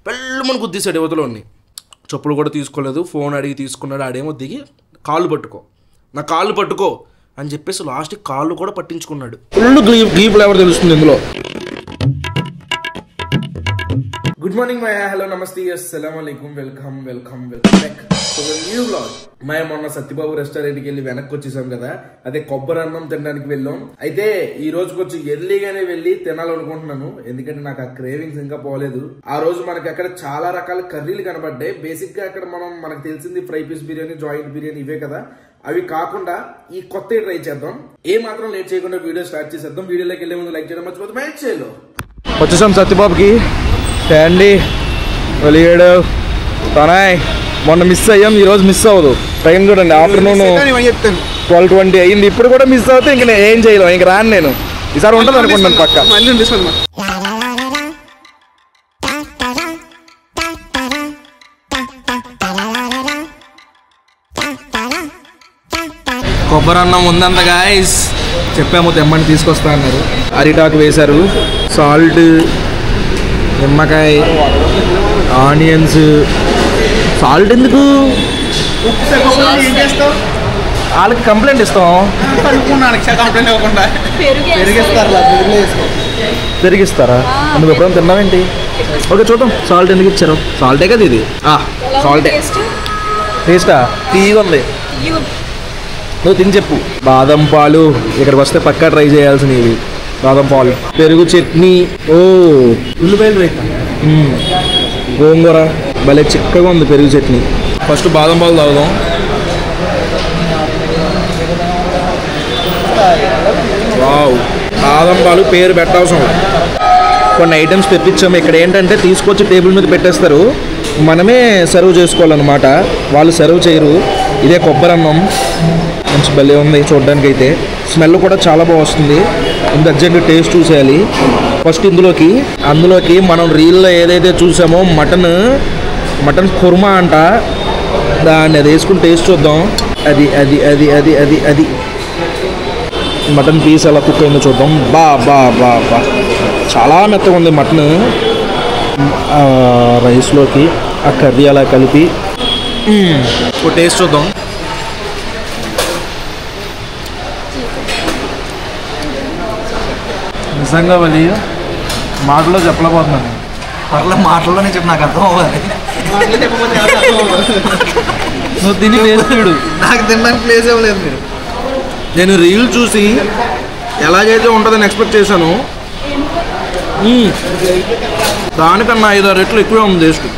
పెళ్ళమని గుద్దేశాడు యువతలోని. చెప్పులు కూడా తీసుకోలేదు, ఫోన్ అడిగి తీసుకున్నాడు. ఆడేమో దిగి కాళ్ళు పట్టుకో అని చెప్పేసి లాస్ట్కి కాళ్ళు కూడా పట్టించుకున్నాడు. ఫుల్ గీపులు ఎవరు తెలుస్తుంది ఇందులో. గుడ్ మార్నింగ్ మై హలో నమస్తే అస్సలాము అలైకుం welcome back to the new vlog. మొన్న సత్యబాబు రెస్టారెంట్కి వెళ్ళి వెనక్కి వచ్చేసాం కదా, అదే కొబ్బరి అన్నం తినడానికి వెళ్ళాం. అయితే ఈ రోజు కొంచెం ఎర్లీగానే వెళ్ళి తినాలనుకుంటున్నాను, ఎందుకంటే నాకు ఆ క్రేవింగ్స్ ఇంకా పోలేదు. ఆ రోజు మనకి అక్కడ చాలా రకాల కర్రీలు కనబడ్డాయి. బేసిక్ గా అక్కడ మనకు తెలిసింది fry piece biryani, joint biryani ఇవే కదా. అవి కాకుండా ఈ కొత్త ట్రై చేద్దాం. ఏ మాత్రం లేట్ చేయకుండా వీడియో స్టార్ట్ చేసేద్దాం. వీడియోలోకి వెళ్ళే ముందు లైక్ చేయడం మర్చిపోతే మ్యాచ్ చేయలో వచ్చేసాం. సత్యబాబుకి అండి వెలిగాడు తనాయ్. మొన్న మిస్ అయ్యాం, ఈ రోజు మిస్ అవ్వదు. టైం చూడండి, ఆఫ్టర్నూన్ 12:20 అయింది. ఇప్పుడు కూడా మిస్ అవుతే ఇంక నేను ఏం చేయలేం, ఇంక రాను నేను. ఈసారి ఉంటుంది అనుకుంటున్నాను పక్క. కొబ్బరి అన్నం ఉందంత గాయస్, చెప్పాము తెమ్మని తీసుకొస్తా అన్నారు. అరిటాకు వేశారు, సాల్ట్, నిమ్మకాయ, ఆనియన్స్. సాల్ట్ ఎందుకు, వాళ్ళకి కంప్లైంట్ ఇస్తాం. పెరిగిస్తారా? నువ్వు ఎప్పుడైనా తిన్నావేంటి? ఓకే చూద్దాం సాల్ట్ ఎందుకు ఇచ్చారు. సాల్టే కదా ఇది, సాల్టే. టేస్టా తీయగా ఉంది, నువ్వు తిని చెప్పు. బాదం పాలు ఇక్కడికి వస్తే పక్కా ట్రై చేయాల్సినవి. బాదం పాలు, పెరుగు చట్నీ, ఉల్లిపాయలు రేపు, గోంగూర, భలే చిక్కగా ఉంది పెరుగు చట్నీ. ఫస్ట్ బాదం పాలు తాగుదాం. వావ్, బాదం పాలు పేరు పెట్టవసరం. కొన్ని ఐటమ్స్ తెప్పించాము. ఇక్కడ ఏంటంటే తీసుకొచ్చి టేబుల్ మీద పెట్టేస్తారు, మనమే సర్వ్ చేసుకోవాలన్నమాట. వాళ్ళు సర్వ్ చేయరు. ఇదే కొబ్బరి అన్నం, మంచి భలే ఉంది చూడడానికి. అయితే స్మెల్ కూడా చాలా బాగా వస్తుంది. ఇంత అర్జెంట్ టేస్ట్ చూసేయాలి. ఫస్ట్ అందులోకి మనం రీల్లో ఏదైతే చూసామో మటన్ కుర్మా అంట, దాన్ని అది వేసుకుని టేస్ట్ చూద్దాం. అది అది అది అది అది అది మటన్ పీస్ ఎలా కుక్ అయిందో చూద్దాం. బా బా బా బా చాలా మెత్తగా ఉంది మటన్. రైస్లోకి ఆ కర్రీ అలా కలిపి టేస్ట్ చూద్దాం. నిజంగా వలి మాటలో చెప్పలేకపోతున్నాను. పర్లేదు మాటల్లోనే చెప్పి నాకు అర్థం అవ్వాలి. నువ్వు తిని టేస్ట్ చూడు. నాకు తినడానికి ప్లేస్ ఇవ్వలేదు మీరు. నేను రీల్ చూసి ఎలాగైతే ఉంటుందని ఎక్స్పెక్ట్ చేశాను, దానికన్నా 5-6 రెట్లు ఎక్కువే ఉంది టేస్ట్.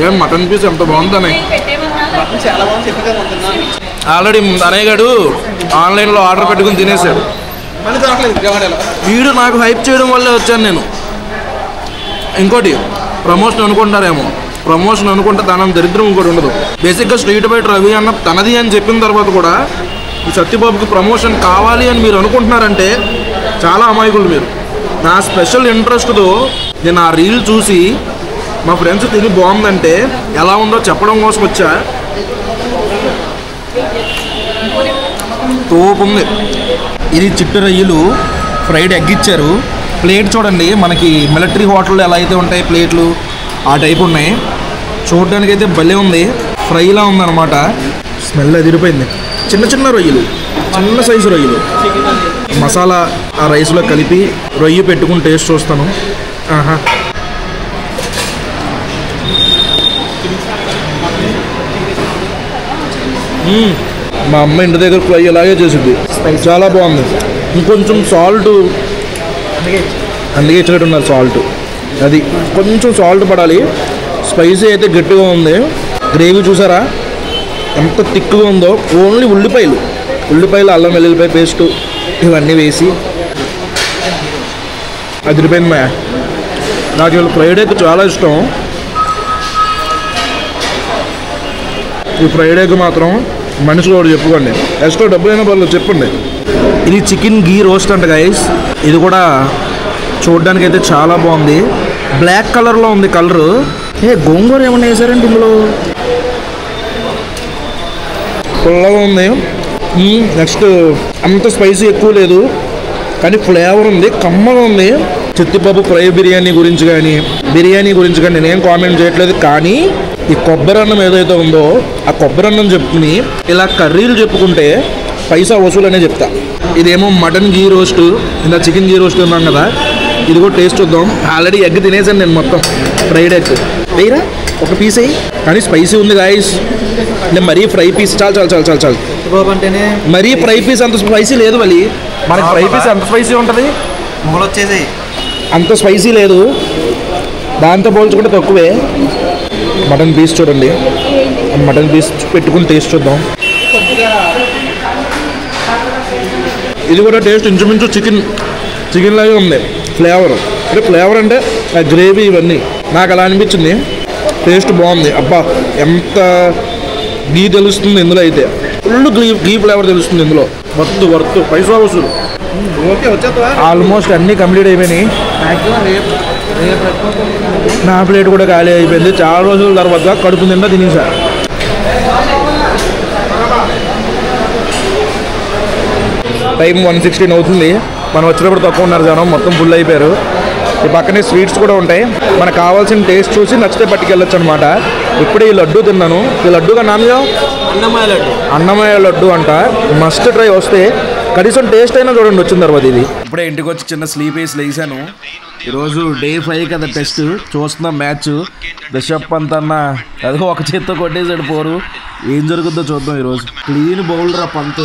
ఏం మటన్ పీస్ ఎంత బాగుందని. ఆల్రెడీ అనయ్య గారు ఆన్లైన్లో ఆర్డర్ పెట్టుకుని తినేసాడు. వీడు నాకు హైప్ చేయడం వల్లే వచ్చాను నేను. ఇంకోటి ప్రమోషన్ అనుకుంటారేమో, ప్రమోషన్ అనుకుంటే దాని దరిద్రం ఇంకోటి ఉండదు. బేసిక్గా స్ట్రీట్ బైట్ రవి అన్న తనది అని చెప్పిన తర్వాత కూడా ఈ సత్యబాబుకి ప్రమోషన్ కావాలి అని మీరు అనుకుంటున్నారంటే చాలా అమాయకులు మీరు. నా స్పెషల్ ఇంట్రెస్ట్తో నేను ఆ రీల్ చూసి మా ఫ్రెండ్స్ తిని బాగుందంటే ఎలా ఉందో చెప్పడం కోసం వచ్చా. తోపు ఉంది. ఇది చిట్టు రొయ్యలు, ఫ్రైడ్ ఎగ్ ఇచ్చారు. ప్లేట్ చూడండి, మనకి మిలిటరీ హోటల్లో ఎలా అయితే ఉంటాయి ప్లేట్లు ఆ టైప్ ఉన్నాయి. చూడడానికి అయితే భలే ఉంది, ఫ్రైలా ఉందన్నమాట. స్మెల్ అదిరిపోయింది. చిన్న చిన్న రొయ్యలు, చిన్న సైజు రొయ్యలు. మసాలా ఆ రైస్లో కలిపి రొయ్యి పెట్టుకుని టేస్ట్ చూస్తాను. ఆహా, మా అమ్మ ఇంటి దగ్గర ఫ్రై ఇలాగే చేసింది, చాలా బాగుంది. ఇంకొంచెం సాల్ట్ అందుకే ఇచ్చినట్టున్నారు సాల్ట్. అది కొంచెం సాల్ట్ పడాలి. స్పైసీ అయితే గట్టిగా ఉంది. గ్రేవీ చూసారా ఎంత థిక్గా ఉందో. ఓన్లీ ఉల్లిపాయలు, అల్లం వెల్లుల్లిపాయ పేస్టు ఇవన్నీ వేసి అదిరిపోయింది. నాకు ఇవాళ ఫ్రైడ్ ఎగ్ చాలా ఇష్టం. ఈ ఫ్రైడ్ ఎగ్ మాత్రం మనిషిలో ఒకటి చెప్పుకోండి, ఎక్స్ట్రా డబ్బులైనా పర్లేదు చెప్పండి. ఇది చికెన్ గీ రోస్ట్ అంట గైస్. ఇది కూడా చూడడానికి అయితే చాలా బాగుంది. బ్లాక్ కలర్లో ఉంది కలరు. గోంగూర ఏమన్నా వేసారంటే ఇందులో పుల్లగా ఉంది. నెక్స్ట్ అంత స్పైసీ ఎక్కువ లేదు, కానీ ఫ్లేవర్ ఉంది, కమ్మగా ఉంది. చిత్తిపప్పు ఫ్రై బిర్యానీ గురించి కానీ నేనేం కామెంట్ చేయట్లేదు. కానీ ఈ కొబ్బరి అన్నం ఏదైతే ఉందో ఆ కొబ్బరి అన్నం చెప్పుకుని ఇలా కర్రీలు చెప్పుకుంటే పైసా వసూలు అనే చెప్తా. ఇదేమో మటన్ గీ రోస్ట్, ఇలా చికెన్ గీ రోస్ట్ ఉన్నాం కదా, ఇది కూడా టేస్ట్ చూద్దాం. ఆల్రెడీ ఎగ్ తినేసాను నేను మొత్తం, ఫ్రైడ్ ఎగ్. వేయరా ఒక పీస్ అయ్యి, కానీ స్పైసీ ఉంది గాయస్. నేను మరీ ఫ్రై పీస్ చాలు అంటేనే మరీ ఫ్రై పీస్ అంత స్పైసీ లేదు. మళ్ళీ మనకి ఫ్రై పీస్ ఎంత స్పైసీ ఉంటుంది, మొగలు వచ్చేసాయి. అంత స్పైసీ లేదు, దాంతో పోల్చుకుంటే తక్కువే. మటన్ పీస్ చూడండి, మటన్ పీస్ పెట్టుకుని టేస్ట్ చూద్దాం. ఇది కూడా టేస్ట్ ఇంచుమించు చికెన్ లాగే ఉంది. ఫ్లేవర్ అంటే ఆ గ్రేవీ ఇవన్నీ నాకు అలా అనిపించింది. టేస్ట్ బాగుంది. అబ్బా ఎంత గీ తెలుస్తుంది ఇందులో, అయితే ఫుల్ గీ ఫ్లేవర్ తెలుస్తుంది ఇందులో. వర్త్ పైసా వసూలు. ఆల్మోస్ట్ అన్నీ కంప్లీట్ అయిపోయినాయి. నా ప్లేట్ కూడా ఖాళీ అయిపోయింది. చాలా రోజుల తర్వాత కడుపు నిండా తినేసా. టైం 1:16 అవుతుంది. మనం వచ్చినప్పుడు తక్కువ ఉన్నారు జనం, మొత్తం ఫుల్ అయిపోయారు. ఈ పక్కనే స్వీట్స్ కూడా ఉంటాయి. మనకు కావాల్సిన టేస్ట్ చూసి నచ్చితే పట్టుకెళ్ళొచ్చు అనమాట. ఇప్పుడే ఈ లడ్డు తిన్నాను. ఈ లడ్డుగా నామ్యో అన్నమయ్య లడ్డు అంట. Must try. వస్తే కనీసం టేస్ట్ అయినా చూడండి వచ్చిన తర్వాత. ఇది ఇప్పుడే ఇంటికి వచ్చి చిన్న స్లీప్ వేసి లేసాను. ఈరోజు డే 5 కదా టెస్ట్. చూస్తున్నా మ్యాచ్. బిషప్ అంతన్నా అదిగో ఒక చేత్తో కొట్టేసాడు పోరు. ఏం జరుగుతుందో చూద్దాం ఈరోజు. క్లీన్ బౌలర్ రా పంత్,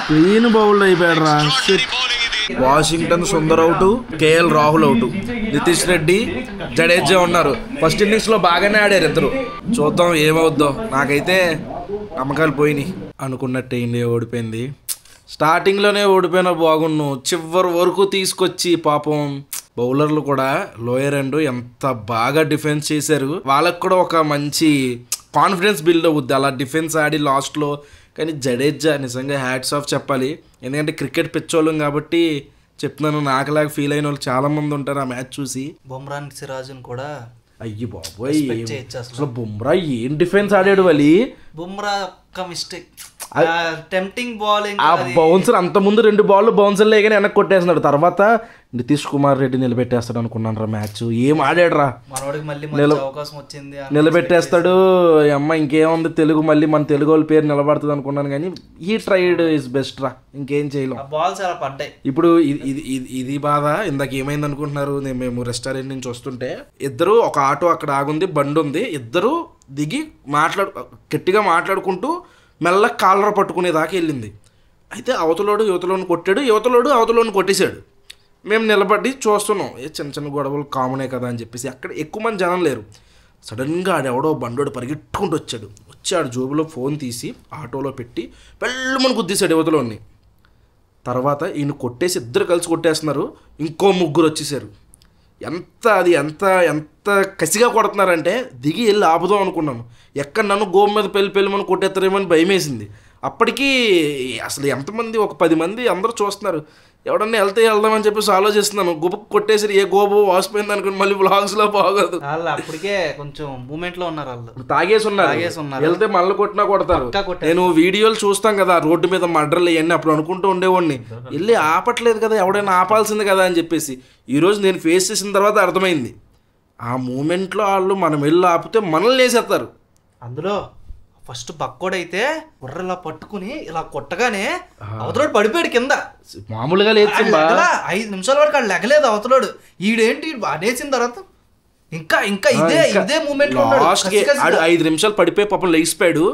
క్లీన్ బౌలర్ అయిపోయాడు రా. Washington Sundar out, KL Rahul out, Nitish Reddy, Jadeja ఉన్నారు. ఫస్ట్ ఇన్నింగ్స్ లో బాగానే ఆడారు ఇద్దరు. చూద్దాం ఏమవుద్దో. నాకైతే నమ్మకాలు పోయినాయి. అనుకున్నట్టే ఇండియా ఓడిపోయింది. స్టార్టింగ్లోనే ఓడిపోయినా బాగున్ను. చివరి వరకు తీసుకొచ్చి పాపం బౌలర్లు కూడా లోయర్ ఎండ్ ఎంత బాగా డిఫెన్స్ చేశారు. వాళ్ళకు కూడా ఒక మంచి కాన్ఫిడెన్స్ బిల్డ్ అవుద్ది అలా డిఫెన్స్ ఆడి లాస్ట్లో. కానీ జడేజా నిజంగా హ్యాట్స్ ఆఫ్ చెప్పాలి. ఎందుకంటే క్రికెట్ పిచ్చోళ్ళం కాబట్టి చెప్తున్నాను. నాకులాగా ఫీల్ అయిన వాళ్ళు చాలా మంది ఉంటారు ఆ మ్యాచ్ చూసి. బుమ్రాన్ సిరాజున్ కూడా అయ్యి బాబోయ్, అసలు బుమ్రా ఏం డిఫెన్స్ ఆడాడు. వాళ్ళు బుమ్రా ఒక్క మిస్టేక్, టెంప్టింగ్ బౌలింగ్. ఆ బౌన్సర్ అంత ముందు 2 బాల్ బౌన్సర్ లేకనే వెనక్కి కొట్టేస్తున్నాడు. తర్వాత నితీష్ కుమార్ రెడ్డి నిలబెట్టేస్తాడు అనుకున్నాను రా. మ్యాచ్ ఏం ఆడాడు రా. అవకాశం వచ్చింది, నిలబెట్టేస్తాడు. అమ్మ ఇంకేముంది, తెలుగు మళ్ళీ మన తెలుగు వాళ్ళ పేరు నిలబడుతుంది అనుకున్నాను. కానీ ఈ ట్రైడ్ ఇస్ బెస్ట్ రా. ఇంకేం చేయలేం. బాల్స్ అలా పడ్డాయి. ఇప్పుడు ఇది బాధ. ఇందాక ఏమైంది అనుకుంటున్నారు. మేము రెస్టారెంట్ నుంచి వస్తుంటే ఇద్దరు, ఒక ఆటో అక్కడ ఆగుంది, బండి ఉంది, ఇద్దరు దిగి గట్టిగా మాట్లాడుకుంటూ మెల్ల కాలర పట్టుకునేదాకా వెళ్ళింది. అయితే అవతలోడు యువతలోని కొట్టాడు, అవతలోని కొట్టేశాడు. మేము నిలబడి చూస్తున్నాం. చిన్న చిన్న గొడవలు కామనే కదా అని చెప్పేసి. అక్కడ ఎక్కువ మంది జనం లేరు. సడన్గా ఆడెవడో బండోడు పరిగెట్టుకుంటూ వచ్చాడు. జోబులో ఫోన్ తీసి ఆటోలో పెట్టి పెళ్ళమని గుద్దేశాడు యువతలోని. తర్వాత ఈయన కొట్టేసి ఇద్దరు కలిసి కొట్టేస్తున్నారు. ఇంకో 3 వచ్చేసారు. ఎంత కసిగా కొడుతున్నారంటే దిగి వెళ్ళి ఆపుదాం అనుకున్నాను. ఎక్కడ నన్ను గోపు మీద పెళ్ళమని కొట్టేస్తారేమో అని భయం వేసింది. అప్పటికీ అసలు ఎంతమంది, ఒక 10 మంది అందరూ చూస్తున్నారు. ఎవడన్నా వెళ్దామని చెప్పేసి ఆలోచిస్తున్నాను. గుబకు కొట్టేసి ఏ గోబు వాసిపోయింది అనుకుని మళ్ళీ వ్లాగ్స్లో బాగోదు. అప్పటికే కొంచెం మూమెంట్ లో ఉన్నారు. వాళ్ళు తాగేసి ఉన్నారు. వెళ్తే మళ్ళీ కొట్టినా కొడతారు. నేను వీడియోలు చూస్తాం కదా రోడ్డు మీద మర్డర్లు ఇవన్నీ. అప్పుడు అనుకుంటూ ఉండేవాడిని, వెళ్ళి ఆపట్లేదు కదా, ఎవడైనా ఆపాల్సింది కదా అని చెప్పేసి. ఈరోజు నేను ఫేస్ చేసిన తర్వాత అర్థమైంది. ఆ మూమెంట్లో వాళ్ళు మనం వెళ్ళి ఆపితే మనల్ని వేసేస్తారు. అందులో ఫస్ట్ బక్కోడైతే బుర్రలా పట్టుకుని ఇలా కొట్టగానే అవతలోడు పడిపోయాడు కింద. మామూలుగా లేదు. 5 నిమిషాల వరకు ఆడు లెగలేదు అవతలోడు. ఈడేంటి అనేసిన తర్వాత ఇంకా ఇదే మూమెంట్ ఆడు 5 నిమిషాలు పడిపోయి పాపం లెగిసిపోయాడు.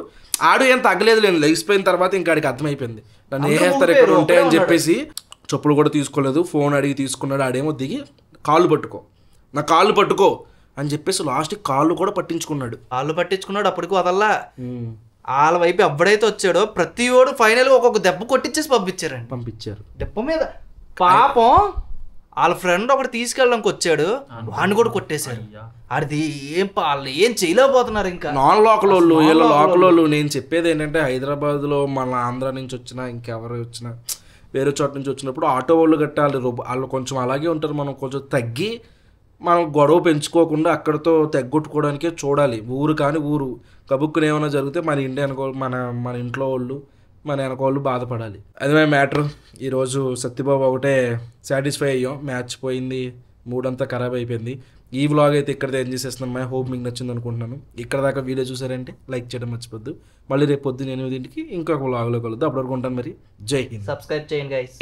ఆడు ఏం తగ్గలేదు. నేను లెగిసిపోయిన తర్వాత ఇంకా ఆడికి అర్థమైపోయింది నన్ను వేసేస్తారు ఎక్కడ ఉంటాయని చెప్పేసి. చెప్పులు కూడా తీసుకోలేదు. ఫోన్ అడిగి తీసుకున్నాడు. ఆడేమో దిగి నా కాళ్ళు పట్టుకో అని చెప్పేసి లాస్ట్కి కాళ్ళు కూడా పట్టించుకున్నాడు. అప్పటికి వదల్లా. వాళ్ళ వైపు ఎప్పుడైతే వచ్చాడో ప్రతి ఓడు ఫైనల్ ఒక్కొక్క దెబ్బ కొట్టించేసి పంపించారు దెబ్బ మీద. పాపం వాళ్ళ ఫ్రెండ్ ఒకటి తీసుకెళ్ళడానికి వచ్చాడు, వాడిని కూడా కొట్టేశారు. అది వాళ్ళు ఏం చేయలేకపోతున్నారు. ఇంకా నాన్ లోకల్ వాళ్ళు, వీళ్ళ లోకల్ వాళ్ళు. నేను చెప్పేది ఏంటంటే హైదరాబాద్లో మన ఆంధ్ర నుంచి వచ్చినా ఇంకెవరు వచ్చినా వేరే చోట నుంచి వచ్చినప్పుడు ఆటో వాళ్ళు కట్టాలి. వాళ్ళు కొంచెం అలాగే ఉంటారు. మనం కొంచెం తగ్గి మనం గొడవ పెంచుకోకుండా అక్కడితో తెగ్గొట్టుకోవడానికే చూడాలి. ఊరు కబుక్కుని ఏమైనా జరిగితే మన ఇంటి అనుకో మన ఇంట్లో వాళ్ళు మన వెనకోళ్ళు బాధపడాలి. అది మా మ్యాటర్. ఈరోజు సత్యబాబు ఒకటే సాటిస్ఫై అయ్యాం. మ్యాచ్ పోయింది, మూడంతా ఖరాబ్ అయిపోయింది. ఈ వ్లాగ్ అయితే ఇక్కడ ఎంజాయ్ చేస్తున్నాం. మై హోప్ మీకు నచ్చింది అనుకుంటున్నాను. ఇక్కడ దాకా వీడియో చూసారంటే లైక్ చేయడం మర్చిపోద్దు. మళ్ళీ రేపు పొద్దున్న 8కి ఇంకొక వ్లాగ్లో కలుద్దాం. అప్పటివరకు ఉంటాను మరి. జై హింద్. సబ్స్క్రైబ్ చేయండి గైస్.